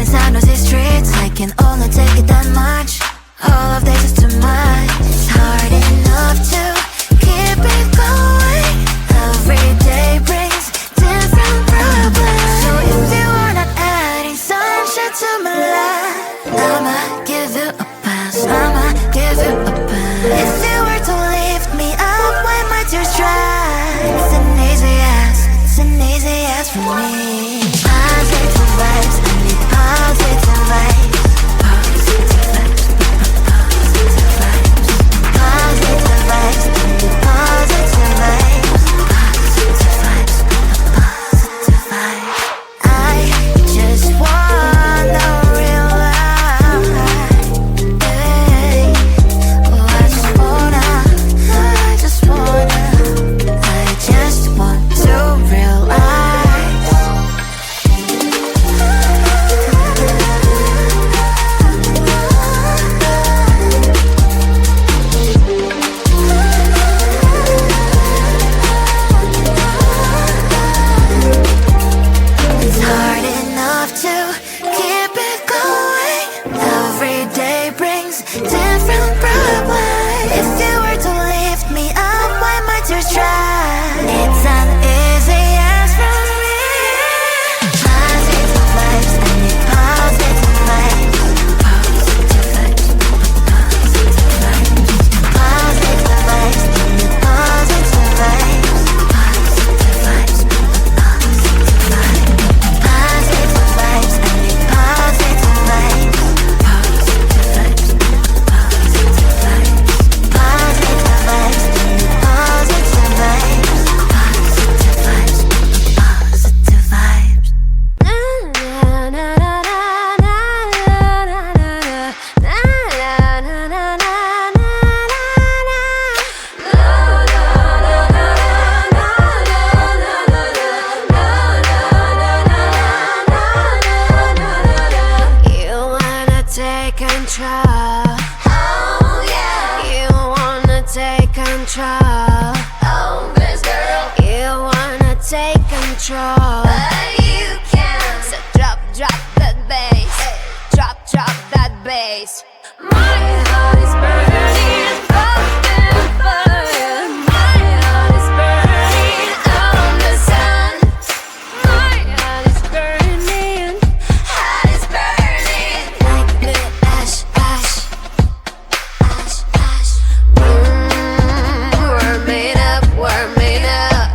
inside noisy streets, I can only take it that much. All of this is too much. It's hard enough to keep it going. Every day brings different problems. So if you are not adding sunshine to my life, I'ma give you a pass, I'ma give you a pass. If you were to lift me up when my tears dry, it's an easy yes, it's an easy yes for me. Positive vibes, I need positive vibes. Positive vibes, positive vibes. Positive vibes, I need positive vibes. Positive vibes, positive vibes. I just wanna realize, hey, oh, I just wanna I just want to realize. It's hard enough to keep it going. Every day brings different problems. If you were to lift me up when my tears dry, it's an easy yes from me. Positive vibes, I need positive vibes. Positive vibes, positive vibes. Positive vibes, I need positive vibes. Positive vibes, positive vibes. Positive vibes, I need positive vibes. Positive vibes, positive vibes. Positive vibes, I need positive vibes. Positive vibes, positive vibes. You wanna take control. Oh yeah. You wanna take control. Oh, this girl. You wanna take control. But you can't. So drop that bass. Drop that bass. My heart is burning up in fire. My heart is burning out on the sun. My heart is burning. Heart is burning like the ash, ash, ash, ash. We're made up, we're made up.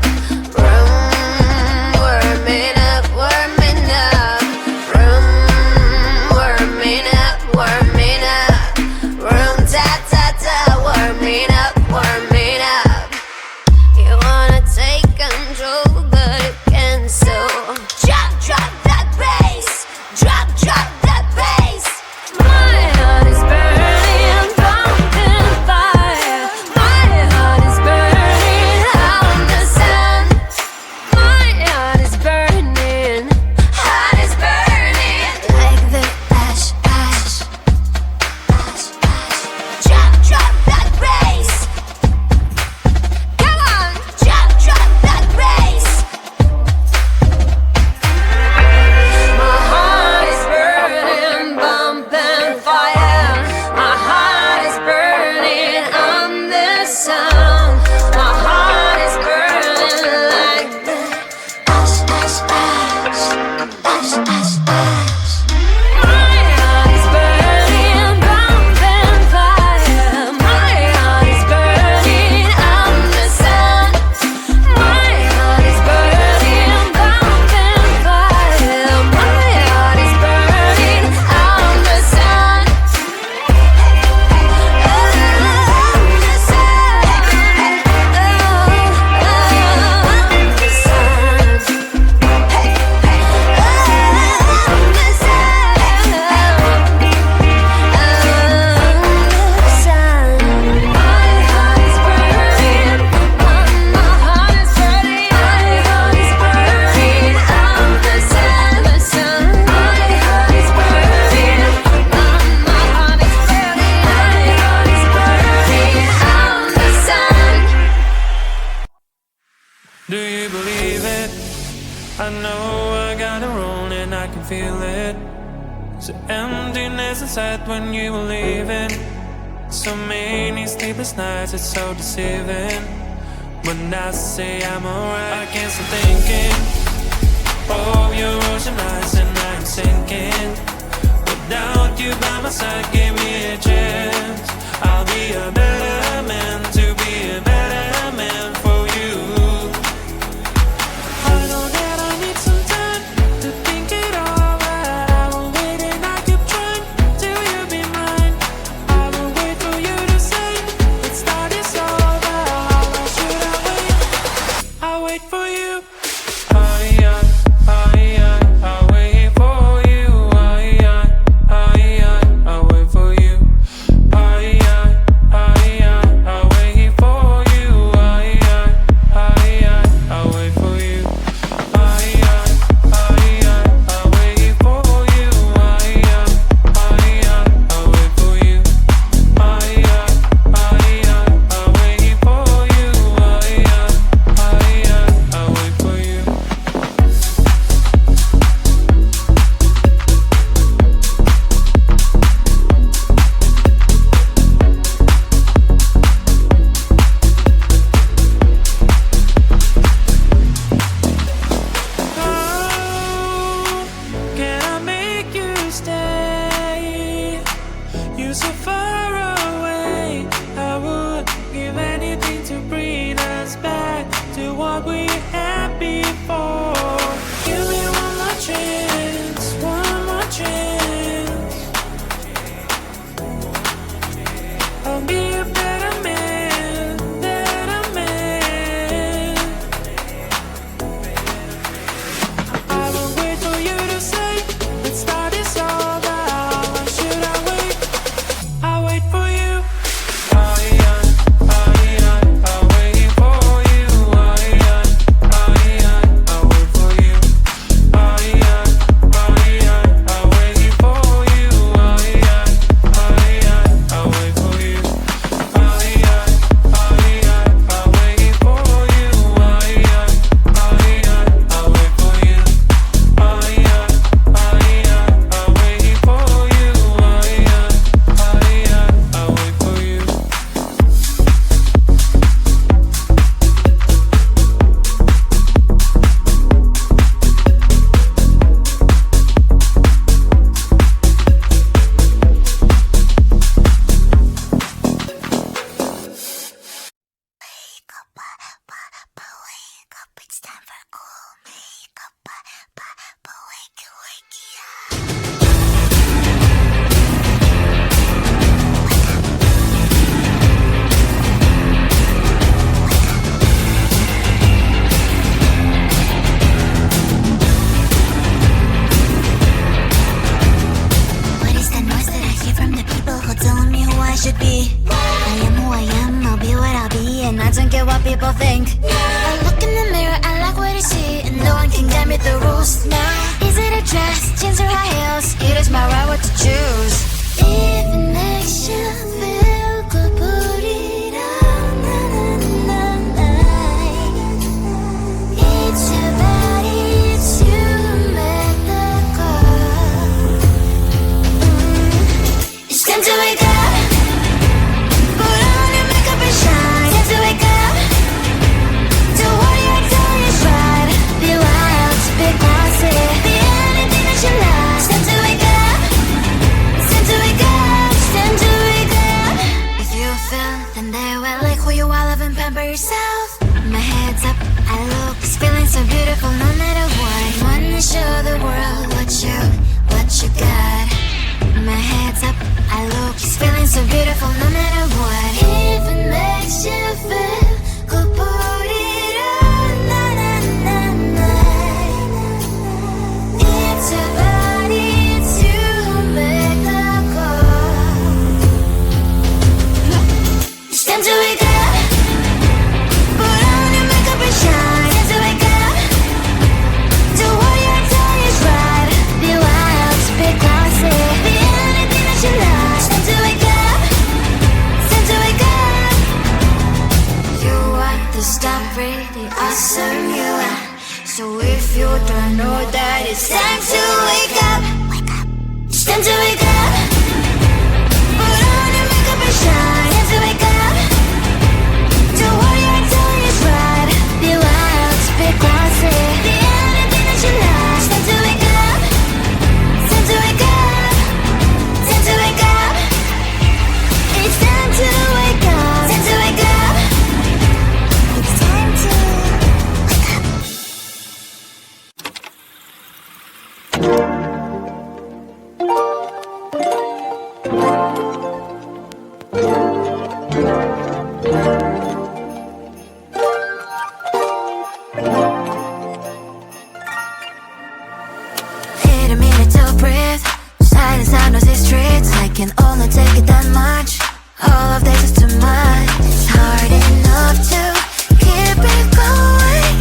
We're made up, we're made up. We're made up, we're made up. Ta ta ta, we're made up, we're made up. You wanna take control, but you can't. So drop that bass. Drop that bass. My heart is burning, pumping fire. My heart is burning out in the sun. My heart is burning. Heart is burning like the ash, ash, ash, ash. Drop that bass. Come on, drop that bass. My heart is burning, bumping fire. My heart is burning on the sun. My heart is burning like the ash, ash, ash, ash, ash, ash. My heart is burning, bumping fire. My heart is burning on the sun. My heart is burning, bumping fire. My heart is burning on the sun. Do you believe it? I know I got it rolling, I can feel it. So emptiness inside when you were leaving. So many sleepless nights, it's so deceiving. When I say I'm alright, I can't stop thinking of your ocean eyes and I'm sinking. Without you by my side, give me a chance. I'll be a better man, to be a better man for you. I know that I need some time to think it over. I will wait and I keep trying till you be mine. I will wait for you to say, let's start this over. How long should I wait? I'll wait for you. I'll wait for you. I'll wait for you. I'll wait for you. I'll wait for you. I'll wait for you. I'll wait for you. I'll wait for you. I'll wait for you. Can I make you stay? You're so far away. I would give anything to bring us back to what we had before. Give me one more chance, one more chance. I'll be a better man, better man. I will wait for you to say, let's start this over. How long should I wait? I'll wait for you. I'll wait for you. I'll wait for you. I'll wait for you. I'll wait for you. I'll wait for you. I'll wait for you. I'll wait for you. I'll wait for you. Wake up, it's time for cool makeup. Wake up. What is that noise that I hear from the people who telling me who I should be? I am who I am, I'll be what I'll be, and I don't care what people think. I look in the mirror, I like what I see, and no one can get me the rules now. Is it a dress, jeans or high heels? It is my right what to choose. If it makes you feel good, put it on. It's your body, it's you who make the call. It's time to wake up. Put on your makeup and shine. Time to wake up. Do what you're doing is right. Be wild, be classy, be anything that you like. It's time to wake up. It's time to wake up. It's time to wake up. If you feel, then they will like who you are. Love and pamper yourself. My head's up, I look, it's feeling so beautiful no matter what. Wanna show the world what you got. My head's up, I look, it's feeling so beautiful no matter what. If it makes you feel good, put it on. It's your body, it's you who make the call. It's time to wake up. Put on your makeup and shine. Time to wake up. Do what you're doing is right. Be wild, be classy, be anything that you like. It's time to wake up. It's time to wake up. You are the star, pretty awesome you are. So if you don't know that, it's time to wake up. Wake up. It's time Time to wake up. Put on your makeup and shine. Time to wake up. Do what you're doing is right. Be wild, be classy. Be anything that you like. Time to wake up. Time to wake up. Time to wake up. It's time to wake up. Time to wake up. It's time to need a minute to breathe. Silence, I know these streets. I can only take it that much. All of this is too much. It's hard enough to keep it going.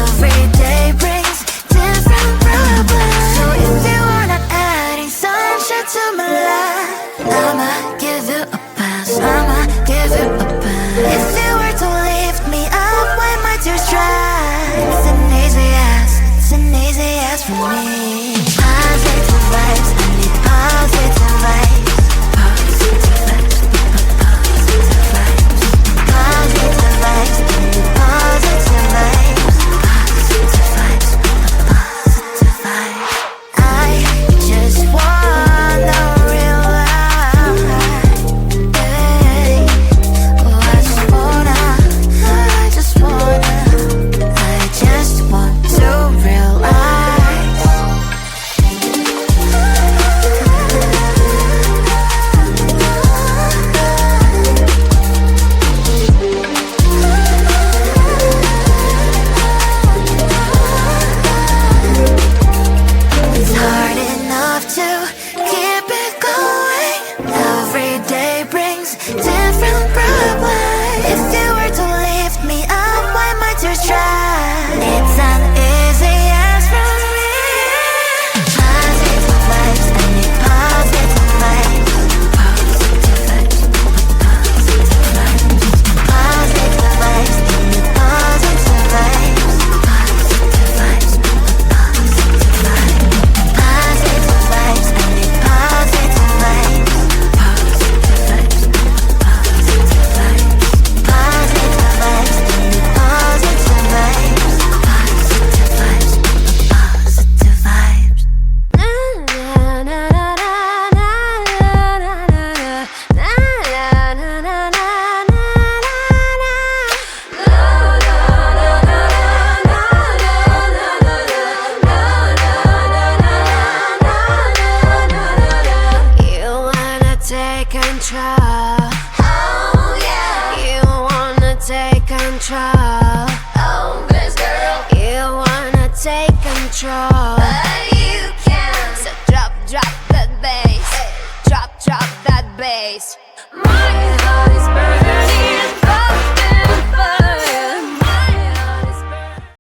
Every day brings different problems. So if you are not adding sunshine to my life, I'ma give you a pass. I'ma give you a pass. If you were to lift me up when my tears dry, it's an easy ask. It's an easy ask for me. Positive vibes, I need positive vibes. Positive vibes, positive vibes. Positive vibes, I need positive vibes. Positive vibes, positive vibes. I just wanna realize, I just want to realize. It's hard enough to keep it going. Every day brings different problems. If you were to lift me up when my tears dry, it's an easy ask from me. Positive vibes, I need positive vibes. Positive vibes, positive vibes. Positive vibes, I need positive vibes. Positive vibes, positive vibes. Positive vibes, I need positive vibes. Positive vibes, positive vibes. Positive vibes, I need positive vibes. Positive vibes, positive vibes. You wanna take control. Oh yeah. You wanna take control. Oh, this girl. You wanna take control.